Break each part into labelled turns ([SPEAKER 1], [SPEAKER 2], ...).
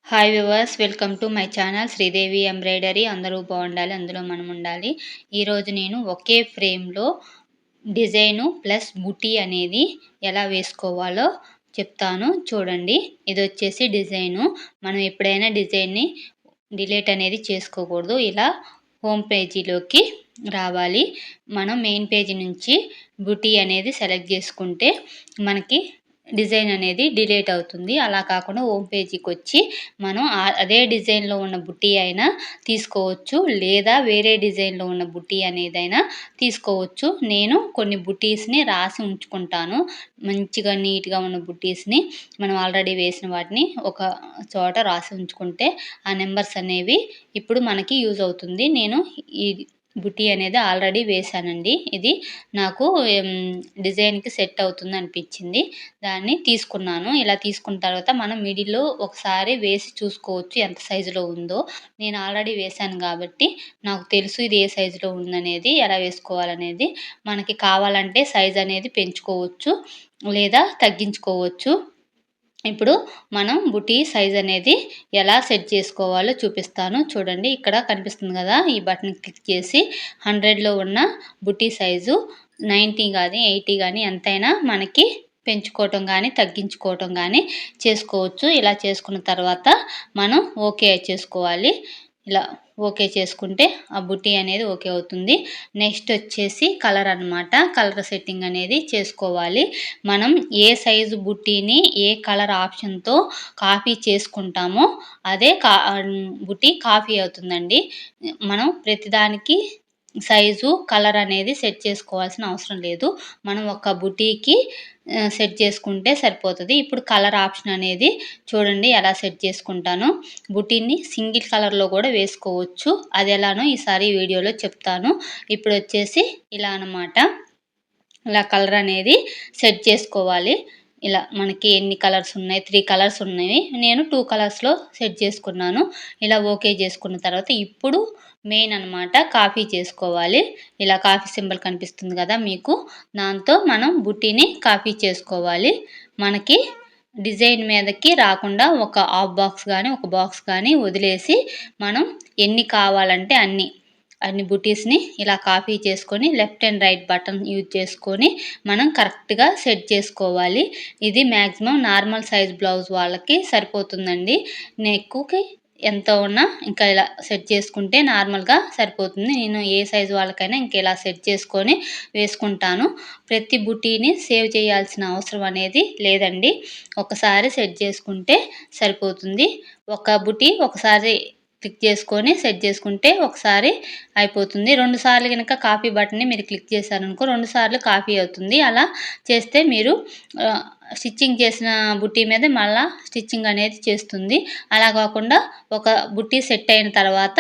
[SPEAKER 1] Hi viewers, welcome to my channel Sridevi embroidery. అందరూ బాగుండాలి, అందులో మనం ఉండాలి. ఈరోజు నేను ఒకే ఫ్రేమ్లో డిజైను ప్లస్ బుటీ అనేది ఎలా వేసుకోవాలో చెప్తాను, చూడండి. ఇది వచ్చేసి డిజైను. మనం ఎప్పుడైనా డిజైన్ని డిలీట్ అనేది చేసుకోకూడదు. ఇలా హోమ్ పేజీలోకి రావాలి. మనం మెయిన్ పేజీ నుంచి బుటీ అనేది సెలెక్ట్ చేసుకుంటే మనకి డిజైన్ అనేది డిలీట్ అవుతుంది. అలా కాకుండా హోమ్ పేజీకి వచ్చి మనం అదే డిజైన్లో ఉన్న బుటీ అయినా తీసుకోవచ్చు, లేదా వేరే డిజైన్లో ఉన్న బుటీ అనేదైనా తీసుకోవచ్చు. నేను కొన్ని బుటీస్ని రాసి ఉంచుకుంటాను. మంచిగా నీట్గా ఉన్న బుటీస్ని మనం ఆల్రెడీ వేసిన వాటిని ఒక చోట రాసి ఉంచుకుంటే ఆ నెంబర్స్ అనేవి ఇప్పుడు మనకి యూజ్ అవుతుంది. నేను ఈ బుటీ అనేది ఆల్రెడీ వేశానండి. ఇది నాకు డిజైన్కి సెట్ అవుతుంది అనిపించింది, దాన్ని తీసుకున్నాను. ఇలా తీసుకున్న తర్వాత మనం మిడిల్లో ఒకసారి వేసి చూసుకోవచ్చు ఎంత సైజులో ఉందో. నేను ఆల్రెడీ వేశాను కాబట్టి నాకు తెలుసు ఇది ఏ సైజులో ఉందనేది, ఎలా వేసుకోవాలనేది. మనకి కావాలంటే సైజ్ అనేది పెంచుకోవచ్చు లేదా తగ్గించుకోవచ్చు. ఇప్పుడు మనం బుటీ సైజ్ అనేది ఎలా సెట్ చేసుకోవాలో చూపిస్తాను, చూడండి. ఇక్కడ కనిపిస్తుంది కదా, ఈ బటన్ క్లిక్ చేసి 100లో ఉన్న బుటీ సైజు 90 కానీ 80 కానీ ఎంతైనా మనకి పెంచుకోవటం కానీ తగ్గించుకోవటం కానీ చేసుకోవచ్చు. ఇలా చేసుకున్న తర్వాత మనం ఓకే చేసుకోవాలి. ఇలా ఓకే చేసుకుంటే ఆ బుటీ అనేది ఓకే అవుతుంది. నెక్స్ట్ వచ్చేసి కలర్ అనమాట. కలర్ సెట్టింగ్ అనేది చేసుకోవాలి. మనం ఏ సైజు బుట్టీని ఏ కలర్ ఆప్షన్తో కాపీ చేసుకుంటామో అదే బుటీ కాపీ అవుతుందండి. మనం ప్రతిదానికి సైజు కలర్ అనేది సెట్ చేసుకోవాల్సిన అవసరం లేదు. మనం ఒక బుటీకి సెట్ చేసుకుంటే సరిపోతుంది. ఇప్పుడు కలర్ ఆప్షన్ అనేది చూడండి ఎలా సెట్ చేసుకుంటానో. బుటీని సింగిల్ కలర్లో కూడా వేసుకోవచ్చు, అది ఎలానో ఈసారి వీడియోలో చెప్తాను. ఇప్పుడు వచ్చేసి ఇలా అనమాట. ఇలా కలర్ అనేది సెట్ చేసుకోవాలి. ఇలా మనకి ఎన్ని కలర్స్ ఉన్నాయి, 3 కలర్స్ ఉన్నాయి. నేను 2 కలర్స్లో సెట్ చేసుకున్నాను. ఇలా ఓకే చేసుకున్న తర్వాత ఇప్పుడు మెయిన్ అనమాట కాపీ చేసుకోవాలి. ఇలా కాపీ సింబల్ కనిపిస్తుంది కదా మీకు, దాంతో మనం బుట్టీని కాపీ చేసుకోవాలి. మనకి డిజైన్ మీదకి రాకుండా ఒక హాఫ్ బాక్స్ కానీ ఒక బాక్స్ కానీ వదిలేసి మనం ఎన్ని కావాలంటే అన్ని బుటీస్ని ఇలా కాపీ చేసుకొని left and right button use చేసుకొని మనం కరెక్ట్గా సెట్ చేసుకోవాలి. ఇది మ్యాక్సిమం నార్మల్ సైజ్ బ్లౌజ్ వాళ్ళకి సరిపోతుందండి. నెక్కి ఎంత ఉన్నా ఇంకా ఇలా సెట్ చేసుకుంటే నార్మల్గా సరిపోతుంది. నేను ఏ సైజు వాళ్ళకైనా ఇంకా ఇలా సెట్ చేసుకొని వేసుకుంటాను. ప్రతి బుటీని సేవ్ చేయాల్సిన అవసరం అనేది లేదండి. ఒకసారి సెట్ చేసుకుంటే సరిపోతుంది. ఒక బుటీ ఒకసారి క్లిక్ చేసుకొని సెట్ చేసుకుంటే ఒకసారి అయిపోతుంది. 2 సార్లు కనుక కాపీ బటన్ని మీరు క్లిక్ చేశారనుకో 2 సార్లు కాపీ అవుతుంది. అలా చేస్తే మీరు స్టిచ్చింగ్ చేసిన బుట్టీ మీద మళ్ళీ స్టిచ్చింగ్ అనేది చేస్తుంది. అలా కాకుండా ఒక బుట్టీ సెట్ అయిన తర్వాత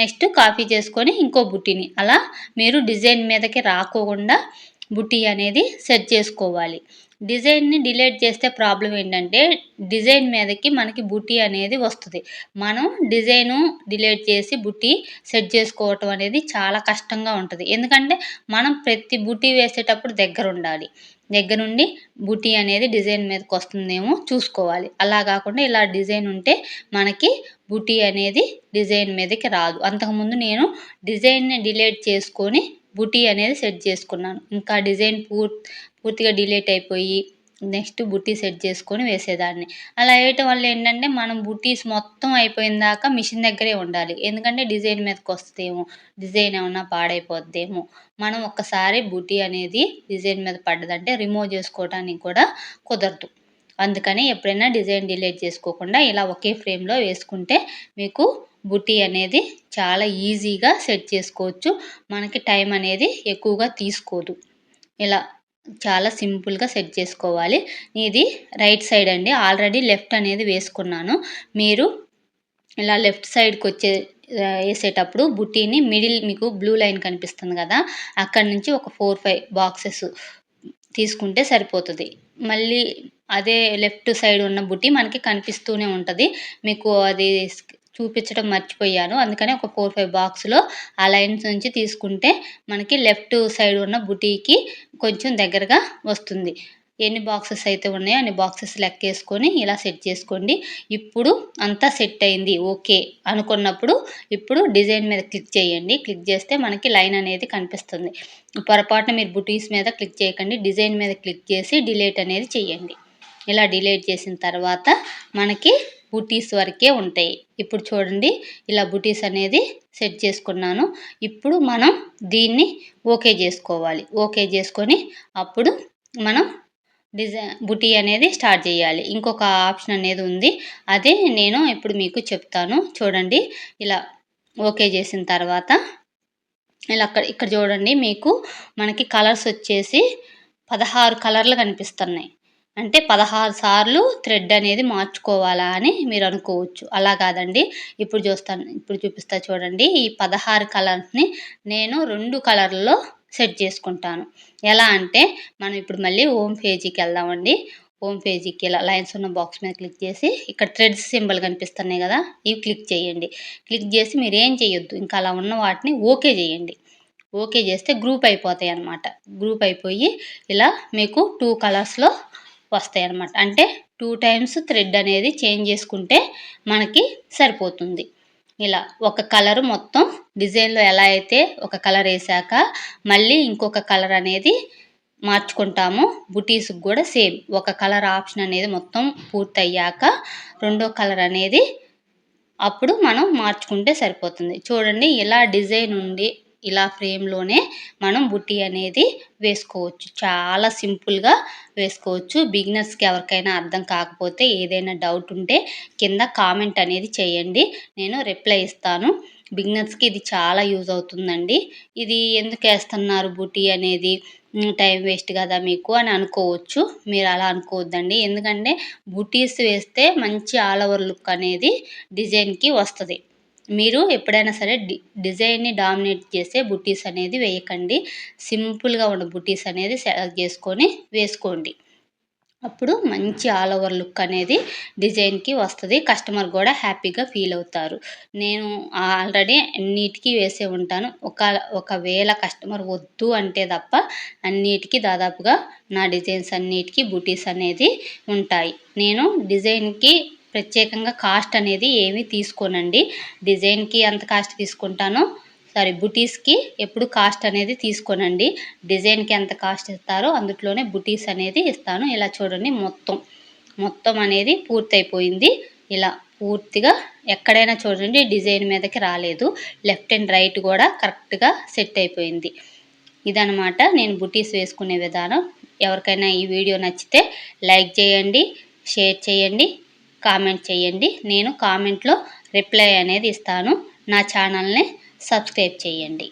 [SPEAKER 1] నెక్స్ట్ కాపీ చేసుకొని ఇంకో బుట్టీని అలా మీరు డిజైన్ మీదకి రాకోకుండా బుట్టీ అనేది సెట్ చేసుకోవాలి. డిజైన్ని డిలీట్ చేస్తే ప్రాబ్లం ఏంటంటే డిజైన్ మీదకి మనకి బుట్టీ అనేది వస్తుంది. మనం డిజైను డిలీట్ చేసి బుట్టీ సెట్ చేసుకోవటం అనేది చాలా కష్టంగా ఉంటుంది. ఎందుకంటే మనం ప్రతి బుట్టీ వేసేటప్పుడు దగ్గరుండి బుట్టీ అనేది డిజైన్ మీదకి వస్తుందేమో చూసుకోవాలి. అలా కాకుండా ఇలా డిజైన్ ఉంటే మనకి బుట్టీ అనేది డిజైన్ మీదకి రాదు. అంతకుముందు నేను డిజైన్ని డిలీట్ చేసుకొని బుట్టీ అనేది సెట్ చేసుకున్నాను. ఇంకా డిజైన్ పూర్తిగా డిలీట్ అయిపోయి నెక్స్ట్ బుట్టీ సెట్ చేసుకొని వేసేదాన్ని. అలా వేయటం వల్ల ఏంటంటే మనం బుట్టీస్ మొత్తం అయిపోయిన దాకా మిషన్ దగ్గరే ఉండాలి. ఎందుకంటే డిజైన్ మీదకి వస్తుందేమో, డిజైన్ ఏమన్నా పాడైపోద్దేమో. మనం ఒక్కసారి బుట్టీ అనేది డిజైన్ మీద పడ్డదంటే రిమూవ్ చేసుకోవడానికి కూడా కుదరదు. అందుకని ఎప్పుడైనా డిజైన్ డిలీట్ చేసుకోకుండా ఇలా ఒకే ఫ్రేమ్లో వేసుకుంటే మీకు బుట్టీ అనేది చాలా ఈజీగా సెట్ చేసుకోవచ్చు. మనకి టైం అనేది ఎక్కువగా తీసుకోదు. ఇలా చాలా సింపుల్గా సెట్ చేసుకోవాలి. ఇది రైట్ సైడ్ అండి. ఆల్రెడీ లెఫ్ట్ అనేది వేసుకున్నాను. మీరు ఇలా లెఫ్ట్ సైడ్కి వేసేటప్పుడు బుట్టీని మిడిల్ మీకు బ్లూ లైన్ కనిపిస్తుంది కదా, అక్కడి నుంచి ఒక 4-5 బాక్సెస్ తీసుకుంటే సరిపోతుంది. మళ్ళీ అదే లెఫ్ట్ సైడ్ ఉన్న బుట్టీ మనకి కనిపిస్తూనే ఉంటుంది. మీకు అది చూపించడం మర్చిపోయాను, అందుకని ఒక 4-5 బాక్స్లో ఆ లైన్స్ నుంచి తీసుకుంటే మనకి లెఫ్ట్ సైడ్ ఉన్న బుటీకి కొంచెం దగ్గరగా వస్తుంది. ఎన్ని బాక్సెస్ అయితే ఉన్నాయో అన్ని బాక్సెస్ లెక్కేసుకొని ఇలా సెట్ చేసుకోండి. ఇప్పుడు అంతా సెట్ అయింది ఓకే అనుకున్నప్పుడు ఇప్పుడు డిజైన్ మీద క్లిక్ చేయండి. క్లిక్ చేస్తే మనకి లైన్ అనేది కనిపిస్తుంది. పొరపాటున మీరు బుటీస్ మీద క్లిక్ చేయకండి. డిజైన్ మీద క్లిక్ చేసి డిలీట్ అనేది చేయండి. ఇలా డిలీట్ చేసిన తర్వాత మనకి బుటీస్ వరకే ఉంటాయి. ఇప్పుడు చూడండి ఇలా బుటీస్ అనేది సెట్ చేసుకున్నాను. ఇప్పుడు మనం దీన్ని ఓకే చేసుకోవాలి. ఓకే చేసుకొని అప్పుడు మనం బుటీ అనేది స్టార్ట్ చేయాలి. ఇంకొక ఆప్షన్ అనేది ఉంది. అదే నేను ఇప్పుడు మీకు చెప్తాను. చూడండి ఇలా ఓకే చేసిన తర్వాత ఇలా ఇక్కడ చూడండి మీకు మనకి కలర్స్ వచ్చేసి 16 కలర్లు కనిపిస్తున్నాయి. అంటే 16 సార్లు థ్రెడ్ అనేది మార్చుకోవాలా అని మీరు అనుకోవచ్చు. అలా కాదండి. ఇప్పుడు చూపిస్తా చూడండి. ఈ 16 కలర్స్‌ని నేను 2 కలర్‌లో సెట్ చేసుకుంటాను. ఎలా అంటే మనం ఇప్పుడు మళ్ళీ హోమ్ పేజీకి వెళ్దామండి. హోమ్ పేజీకి ఇలా లైన్స్ ఉన్న బాక్స్ మీద క్లిక్ చేసి ఇక్కడ థ్రెడ్స్ సింబల్ కనిపిస్తున్నాయి కదా! ఇవి క్లిక్ చేయండి. క్లిక్ చేసి మీరేం చేయొద్దు. ఇంకా అలా ఉన్న వాటిని ఓకే చేయండి. ఓకే చేస్తే గ్రూప్ అయిపోతాయి అన్నమాట. గ్రూప్ అయిపోయి ఇలా మీకు 2 కలర్స్‌లో వస్తాయన్నమాట. అంటే 2 టైమ్స్ థ్రెడ్ అనేది చేంజ్ చేసుకుంటే మనకి సరిపోతుంది. ఇలా ఒక కలర్ మొత్తం డిజైన్‌లో ఎలా అయితే ఒక కలర్ వేసాక మళ్ళీ ఇంకొక కలర్ అనేది మార్చుకుంటాము. బుటీస్‌కి కూడా సేమ్ ఒక కలర్ ఆప్షన్ అనేది మొత్తం పూర్తయ్యాక రెండో కలర్ అనేది అప్పుడు మనం మార్చుకుంటే సరిపోతుంది. చూడండి ఇలా డిజైన్ ఉండి ఇలా ఫ్రేమ్‌లోనే మనం బుటీ అనేది వేసుకోవచ్చు. చాలా సింపుల్‌గా వేసుకోవచ్చు. బిగినర్స్‌కి ఎవరికైనా అర్థం కాకపోతే ఏదైనా డౌట్ ఉంటే కింద కామెంట్ అనేది చేయండి. నేను రిప్లై ఇస్తాను. బిగినర్స్‌కి ఇది చాలా యూజ్ అవుతుందండి. ఇది ఎందుకేస్తున్నారు బుటీ అనేది టైం వేస్ట్ కదా మీకు అని అనుకోవచ్చు. మీరు అలా అనుకోవద్దండి. ఎందుకంటే బుటీస్ వేస్తే మంచి ఆల్ ఓవర్ లుక్ అనేది డిజైన్‌కి వస్తది. మీరు ఎప్పుడైనా సరే డిజైన్‌ని డామినేట్ చేసే బుటీస్ అనేది వేయకండి. సింపుల్‌గా ఉన్న బుటీస్ అనేది సెలెక్ట్ చేసుకొని వేసుకోండి. అప్పుడు మంచి ఆల్ ఓవర్ లుక్ అనేది డిజైన్‌కి వస్తది. కస్టమర్ కూడా హ్యాపీగా ఫీల్ అవుతారు. నేను ఆల్రెడీ అన్నిటికి వేసే ఉంటాను. ఒకవేళ కస్టమర్ వద్దు అంటే తప్ప అన్నిటికి దాదాపుగా నా డిజైన్స్ అన్నిటికి బుటీస్ అనేది ఉంటాయి. నేను డిజైన్‌కి ప్రత్యేకంగా కాస్ట్ అనేది ఏమీ తీసుకోనండి. డిజైన్‌కి ఎంత కాస్ట్ తీసుకుంటానో బుటీస్‌కి ఎప్పుడు కాస్ట్ అనేది తీసుకోనండి. డిజైన్‌కి ఎంత కాస్ట్ ఇస్తారో అందుట్లోనే బుటీస్ అనేది ఇస్తాను. ఇలా చూడండి మొత్తం అనేది పూర్తయిపోయింది. ఇలా పూర్తిగా ఎక్కడైనా చూడండి డిజైన్ మీదకి రాలేదు. లెఫ్ట్ అండ్ రైట్ కూడా కరెక్ట్‌గా సెట్ అయిపోయింది. ఇదనమాట నేను బుటీస్ వేసుకునే విధానం. ఎవరికైనా ఈ వీడియో నచ్చితే లైక్ చేయండి, షేర్ చేయండి, కామెంట్ చేయండి. నేను కామెంట్‌లో రిప్లై అనేది ఇస్తాను. నా ఛానల్‌ని సబ్స్క్రైబ్ చేయండి.